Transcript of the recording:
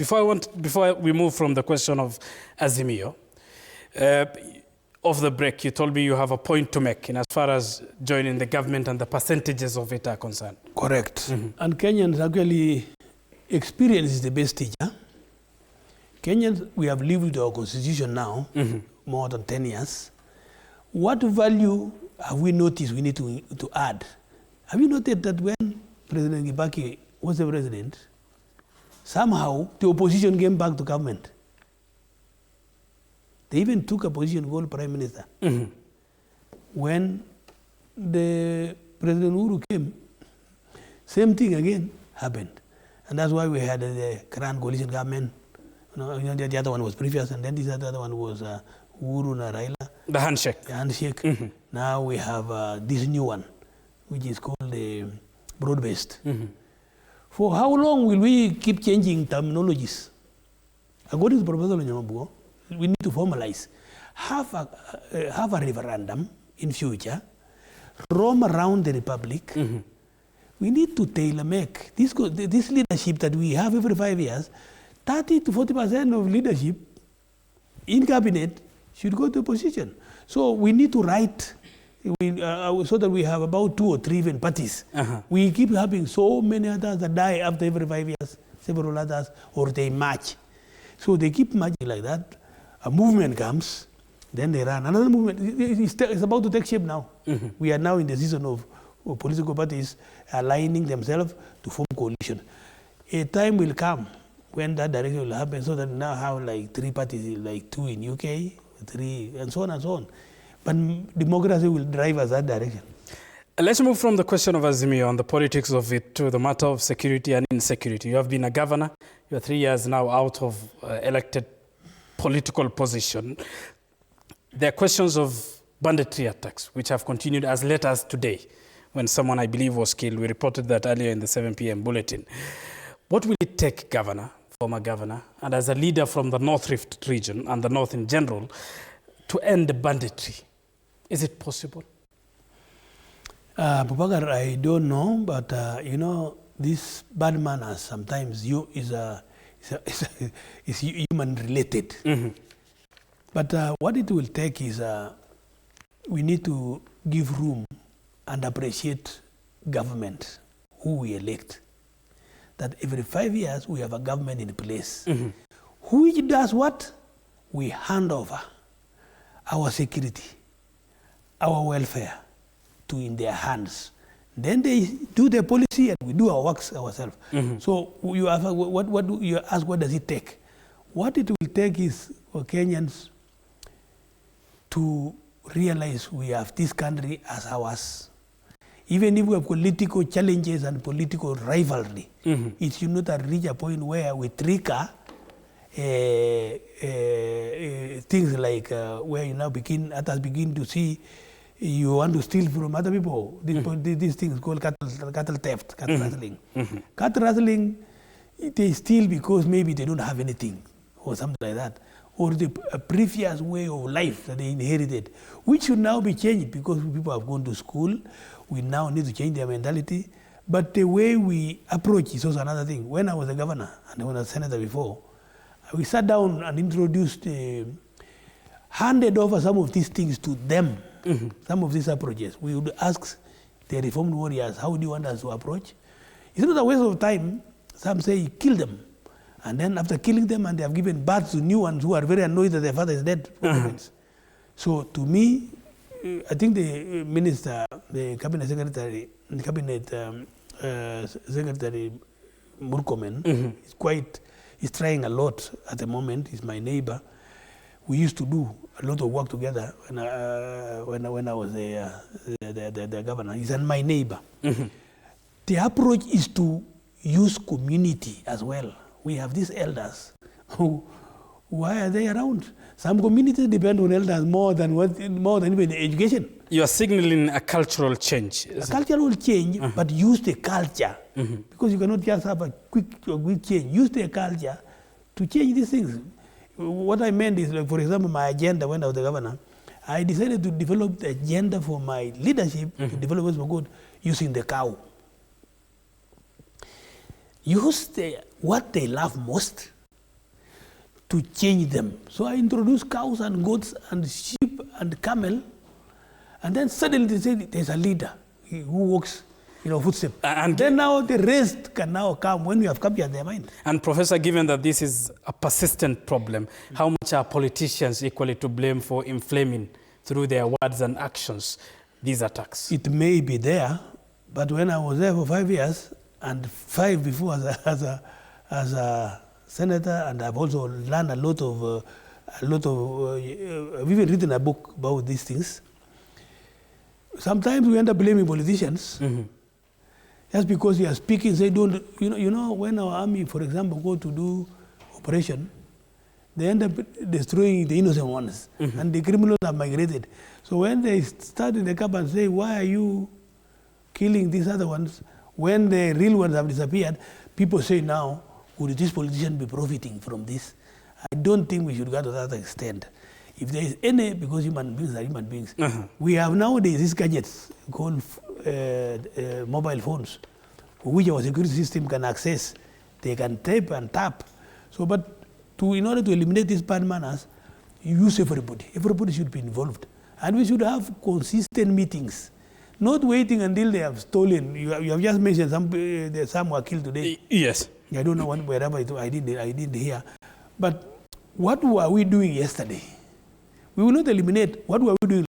Before we move from the question of Azimio, off the break, you told me you have a point to make in as far as joining the government and the percentages of it are concerned. Correct. And Kenyans actually experience the best teacher. Kenyans, we have lived with our constitution now, more than 10 years. What value have we noticed we need to add? Have you noted that when President Kibaki was the president, somehow the opposition came back to government? They even took a position called Prime Minister. When the President Uhuru came, same thing again happened. And that's why we had the Grand Coalition government. The other one was previous, and then this other one was Uhuru and Raila. The handshake. The handshake. Now we have this new one, which is called the broad-based. For how long will we keep changing terminologies? According to Professor Lonyangapuo, we need to formalize. Have a referendum in future, roam around the republic. We need to tailor-make. This leadership that we have every 5 years, 30 to 40% of leadership in cabinet should go to opposition. So we need to write, so that we have about 2 or 3 even parties. We keep having so many others that die after every 5 years, several others, or they march. So they keep marching like that. A movement comes, then they run. Another movement is about to take shape now. We are now in the season of political parties aligning themselves to form coalition. A time will come when that direction will happen, so that we now have like 3 parties, like 2 in UK, 3, and so on and so on. But democracy will drive us that direction. Let's move from the question of Azimio and the politics of it to the matter of security and insecurity. You have been a governor. You are 3 years now out of elected political position. There are questions of banditry attacks, which have continued as late as today, when someone, I believe, was killed. We reported that earlier in the 7 p.m. bulletin. What will it take, Governor, former Governor, and as a leader from the North Rift region and the North in general, to end the banditry? Is it possible? Babakar, I don't know, but you know, this bad manners sometimes is human related. But what it will take is we need to give room and appreciate government, who we elect. That every 5 years we have a government in place. Which does what? We hand over our security, our welfare in their hands. Then they do their policy and we do our works ourselves. So you ask, what does it take? What it will take is for Kenyans to realize we have this country as ours. Even if we have political challenges and political rivalry, it should not reach a point where we trigger things like where you now begin to see you want to steal from other people. These things called cattle theft, cattle rustling. Cattle rustling, they steal because maybe they don't have anything or something like that, or the previous way of life that they inherited, which should now be changed because people have gone to school. We now need to change their mentality. But the way we approach is also another thing. When I was a governor and when I was a senator before, we sat down and introduced, handed over some of these things to them, some of these approaches. We would ask the reformed warriors, how do you want us to approach? It's not a waste of time. Some say, kill them. And then after killing them, and they have given birth to new ones who are very annoyed that their father is dead. So to me, I think the minister, the cabinet secretary, Secretary Murkomen is trying a lot at the moment. He's my neighbor. We used to do a lot of work together when I was the governor. He's my neighbor. The approach is to use community as well. We have these elders why are they around? Some communities depend on elders more than even education. You are signaling a cultural change. A cultural change, but use the culture. Because you cannot just have a quick change. Use the culture to change these things. What I meant is, like, for example, my agenda when I was the governor, I decided to develop the agenda for my leadership, to develop what's for good, using the cow. Use what they love most, to change them. So I introduced cows and goats and sheep and camel, and then suddenly they said there's a leader who walks footsteps. And then now the rest can now come when we have captured their mind. And Professor, given that this is a persistent problem, how much are politicians equally to blame for inflaming through their words and actions these attacks? It may be there, but when I was there for 5 years, and 5 before as a senator, and I've also learned a lot of, I've even written a book about these things. Sometimes we end up blaming politicians just because they are speaking. They don't, when our army, for example, go to do operation, they end up destroying the innocent ones, and the criminals have migrated. So when they start in the camp and say, why are you killing these other ones, when the real ones have disappeared, people say now, would this politician be profiting from this? I don't think we should go to that extent. If there is any, because human beings are human beings, we have nowadays these gadgets called mobile phones, which our security system can access. They can tape and tap. So, but in order to eliminate these bad manners, you use everybody. Everybody should be involved. And we should have consistent meetings, not waiting until they have stolen. You have just mentioned some were killed today. Yes. I don't know wherever I didn't hear. But what were we doing yesterday? We will not eliminate what were we doing